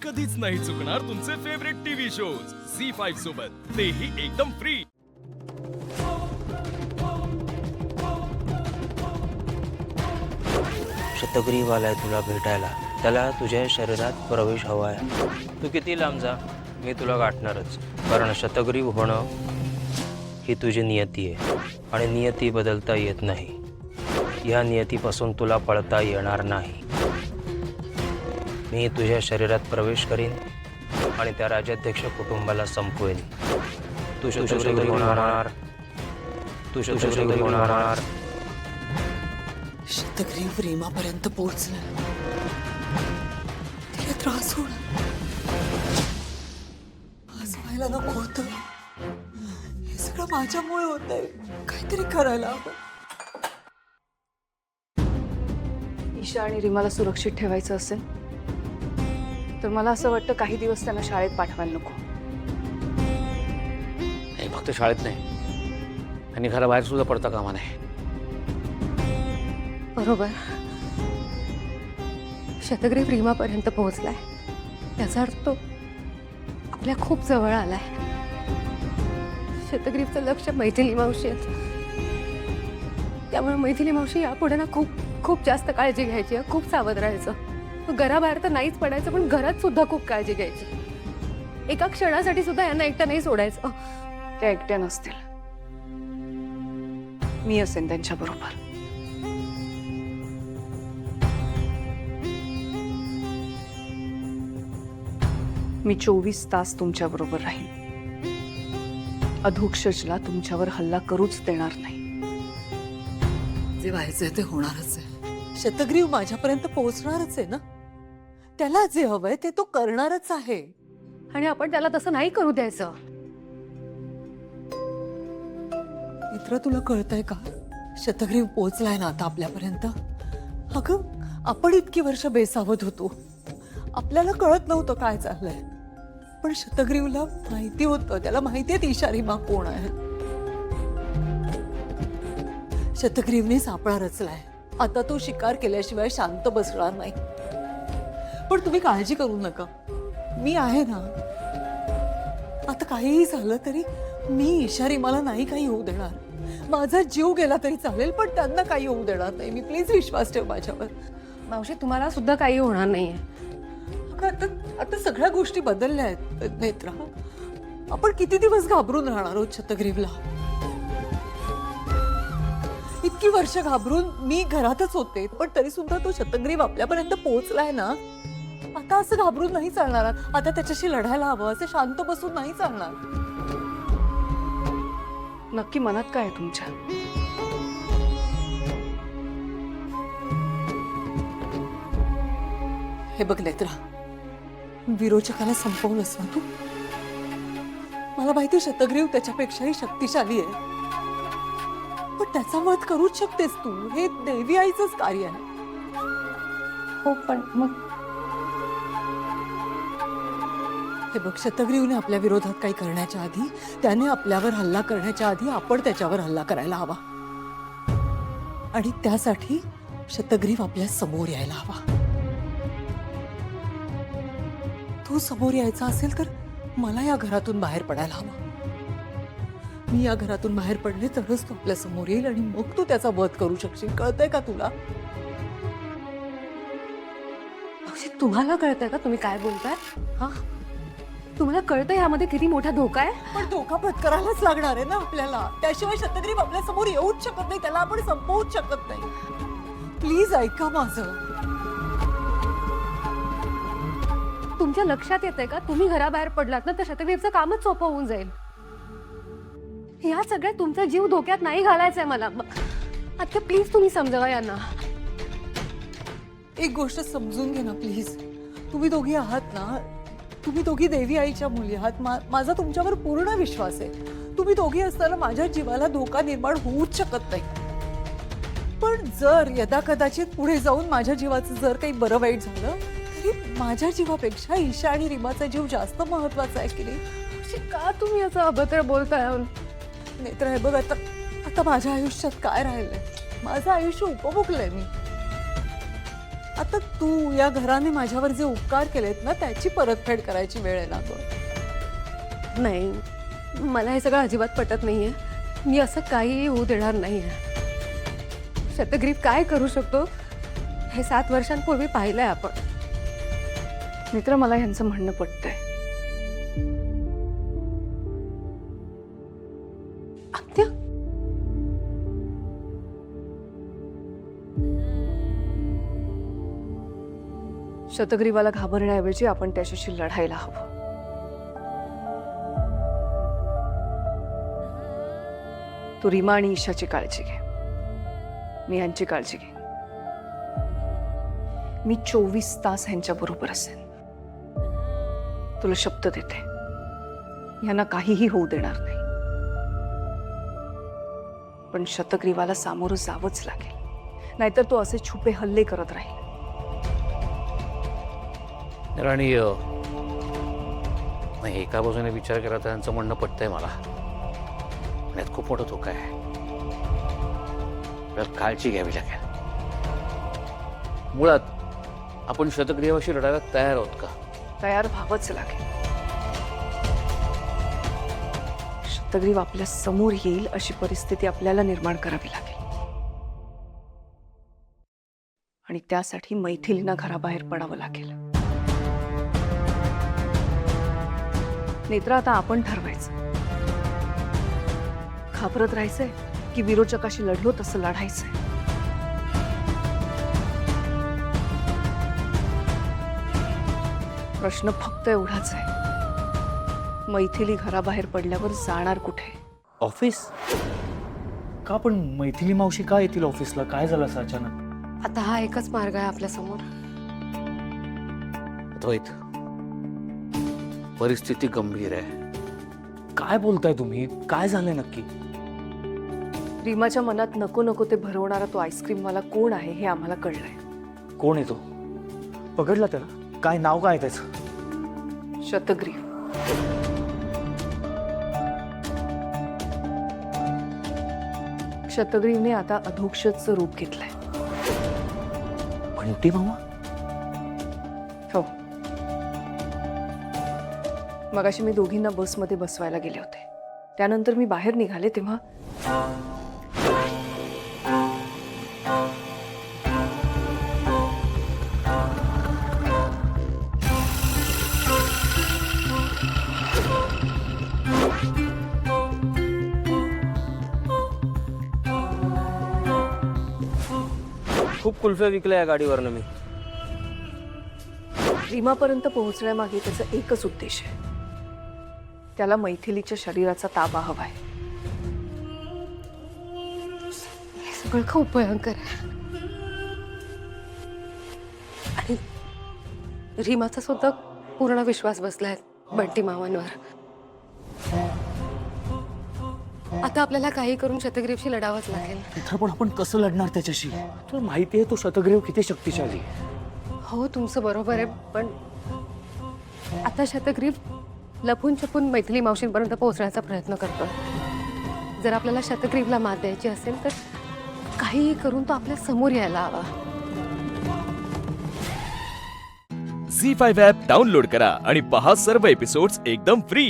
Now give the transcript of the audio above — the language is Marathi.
कधीच नाही चुकणार तुमचे फेवरेट टीव्ही शोज झी5 सोबत, तेही एकदम फ्री। शतग्रीव आलाय तुला भेटायला, त्याला तुझ्या शरीरात प्रवेश हवाय। तू किती लांब जा, मी तुला गाठणारच, कारण शतग्रीव होणं ही तुझी नियती आहे आणि नियती बदलता येत नाही। या नियतीपासून तुला पळता येणार नाही। मी तुझ्या शरीरात प्रवेश करीन आणि त्या राजाध्यक्ष कुटुंबाला संपवेन। तू शतग्रीव होणार, तू शतग्रीव होणार। शतग्रीव रीमापर्यंत पोहोचला, तिला त्रास होणार। आज व्हायला नको होतं, हे सगळं माझ्यामुळे होत आहे। काहीतरी करायला हवं। ईशा आणि रीमाला सुरक्षित ठेवायचं असेल तर मला असं वाटतं काही दिवस त्यांना शाळेत पाठवायला नको। नाही, फक्त शाळेत नाही, आणि घराबाहेर सुद्धा पडता कामा नये। बरोबर, शतग्रीव रीमापर्यंत पोहोचलाय, त्याचा अर्थ तो आपल्या खूप जवळ आलाय। शतग्रीवचं लक्ष मैथिली मावशी आहे, त्यामुळे मैथिली मावशी यापुढे ना खूप खूप जास्त काळजी घ्यायची, खूप सावध राहायचं। घराबाहेर तर नाहीच पडायचं, पण घरात सुद्धा खूप काळजी घ्यायची। एका क्षणासाठी सुद्धा यांना एकटं नाही सोडायचं। त्या एकट्या नसतील, मी असेन त्यांच्या बरोबर। मी 24 तास तुमच्या बरोबर राहीन। अधोक्षजला तुमच्यावर हल्ला करूच देणार नाही। जे व्हायचंय ते होणारच आहे। शतग्रीव माझ्यापर्यंत पोहोचणारच आहे ना, त्याला जे हवंय ते तो करणारच आहे। आणि आपण त्याला तसं नाही करू द्यायचं। मित्र, तुला कळतंय का? शतग्रीव पोहोचलाय ना आता आपल्यापर्यंत। अगं, आपण इतकी वर्ष बेसावध होतो, आपल्याला कळत नव्हतं काय चाललंय, पण शतग्रीवला माहिती होतं। त्याला माहिती आहे ईशा रीमा कोण आहे। शतग्रीवने सापळा रचलाय, आता तो शिकार केल्याशिवाय शांत बसणार नाही। पण तुम्ही काळजी करू नका, मी आहे ना। आता काहीही झालं तरी मी ईशा रीमाला नाही काही होऊ देणार। माझा जीव गेला तरी चालेल, पण त्यांना काही होऊ देणार नाही मी। प्लीज विश्वास ठेव माझ्यावर। मावशी, तुम्हाला सुद्धा काही होणार नाहीये। आता सगळ्या गोष्टी बदलल्या आहेत नेत्रा। आपण किती दिवस घाबरून राहणार आहोत शतग्रीवला? इतकी वर्ष घाबरून मी घरातच होते, पण तरी सुद्धा तो शतग्रीव आपल्यापर्यंत पोहोचलाय ना। आता असं घाबरून नाही चालणार, आता त्याच्याशी लढायला हवं। असं शांत बसून नाही चालणार। नक्की मनात काय आहे तुमच्या? हे बघ नेत्रा, विरोचकाला संपवलंस ना तू। मला माहिती शतग्रीव त्याच्यापेक्षाही शक्तिशाली आहे, पण त्याचा वध करूच शकतेस तू। हे देवी आईचंच कार्य आहे। हो, पण मग हे बघ, शतग्रीवने आपल्या विरोधात काही करण्याच्या आधी, त्याने आपल्यावर हल्ला करण्याच्या आधी आपण त्याच्यावर हल्ला करायला हवा, आणि त्यासाठी शतग्रीव आपल्या समोर यायला हवा। तो समोर यायचा असेल तर मला या घरातून बाहेर पडायला हवा। मी या घरातून बाहेर पडले तरच तो आपल्या समोर येईल, आणि मग तू त्याचा वध करू शकशील। कळतंय का तुला? मावशी, तुम्हाला कळतंय का तुम्ही काय बोलताय? हा, तुम्हाला कळतंय यामध्ये किती मोठा धोका आहे? पण धोका पत्करायलाच लागणार आहे ना आपल्याला, त्याशिवाय शतग्रीव आपल्या समोर येऊच शकत नाही। त्याला आपण संपवूच शकत नाही। प्लीज ऐका माझं। तुमच्या लक्षात येतंय का, तुम्ही घराबाहेर पडलात ना तर शतग्रीवचं कामच सोपं होऊन जाईल। या सगळ्यात तुमचा जीव धोक्यात नाही घालायचंय मला। आता प्लीज तुम्ही समजावा यांना। एक गोष्ट समजून घे ना प्लीज। तुम्ही दोघी आहात ना, तुम्ही दोघी देवी आईच्या मुली आहात। माझा तुमच्यावर पूर्ण विश्वास आहे। तुम्ही दोघी असताना माझ्या जीवाला धोका निर्माण होऊच शकत नाही। पण जर यदा कदाचित पुढे जाऊन माझ्या जीवाचं जर काही बरं वाईट झालं तरी माझ्या जीवापेक्षा ईशा आणि रीमाचा जीव जास्त महत्वाचा आहे की नाही? का तुम्ही असं अभद्र बोलताय? नेत्र, हे बघ, आता माझ्या आयुष्यात काय राहिलंय? माझं आयुष्य उपभोगलंय मी। आता तू या घराने माझ्यावर जे उपकार केलेत ना त्याची परतफेड करायची वेळ आहे ना गं. नाही, मला हे सगळं अजिबात पटत नाहीये. मी असं काहीही होऊ देणार नाहीये. शतग्रीव काय करू शकतो हे 7 वर्षांपूर्वी पाहिलंय आपण. मित्र, मला ह्यांचं म्हणणं पटतंय. आत्या, शतग्रीवाला घाबरण्याऐवजी आपण त्याच्याशी लढायला हवं. तू रीमा आणि ईशाची काळजी घे, मी यांची काळजी घे. मी 24 तास ह्यांच्या बरोबर असेन. तुला शब्द देते, यांना काहीही होऊ देणार नाही. पण शतग्रीवाला सामोरं जावंच लागेल, नाहीतर तो असे छुपे हल्ले करत राहील. आणि नाही, एका बाजूने विचार केला तर त्यांचं म्हणणं पटतंय मला. यात खूप मोठं धोका आहे. आपल्याला काळजी घ्यावी लागेल. मुळात आपण शतग्रीवाशी लढायला तयार आहोत का? तयार व्हावंच लागेल. शतग्रीव आपल्या समोर येईल अशी परिस्थिती आपल्याला निर्माण करावी लागेल. आणि त्यासाठी मैथिलींना घराबाहेर पडावं लागेल. नेत्रा, आता आपण ठरवायचं, घाबरत राहायचंय की विरोचकाशी लढलो तसं लढायचंय. प्रश्न फक्त एवढाच आहे, मैथिली घराबाहेर पडल्यावर जाणार कुठे? ऑफिस का? पण मैथिली मावशी का येतील ऑफिसला? काय झालं असं अचानक? आता हा एकच मार्ग आहे आपल्यासमोर. अद्वैत, परिस्थिती गंभीर आहे. काय बोलताय तुम्ही? काय झालंय नक्की? रीमाच्या मनात नको नको ते भरवणारा तो आईस्क्रीमवाला कोण आहे हे आम्हाला कळलंय. कोण आहे तो? पकडला त्याला? काय नाव काय आहे त्याचं? शतग्रीव. शतग्रीवने आता अधोक्षजचं रूप घेतलंय. बंटी मामा? हो. मगाशी मी दोघींना बसमध्ये बसवायला गेले होते. त्यानंतर मी बाहेर निघाले तेव्हा खूप कुल्फ्या विकल्या या गाडीवरनं मी. रीमापर्यंत पोहोचण्यामागे त्याचा एकच उद्देश आहे, त्याला मैथिलीच्या शरीराचा ताबा हवाय. हे सगळं खूप भयंकर आहे. आणि रीमाचा सुद्धा पूर्ण विश्वास बसलाय बंटी मामांवर. आता आपल्याला काही करून शतग्रीवशी लढावंच लागेल. इथं पण आपण कसं लढणार त्याच्याशी? तुला माहिती आहे तो शतग्रीव किती शक्तिशाली आहे. हो, तुमचं बरोबर आहे. पण आता शतग्रीव लपून छपून मैथिली मावशींपर्यंत पोहोचण्याचा प्रयत्न करतो. जर आपल्याला शतग्रीवला मात द्यायची असेल तर काहीही करून तो आपल्या समोर यायला हवा. झी 5 ॲप डाउनलोड करा आणि पहा सर्व एपिसोड्स एकदम फ्री.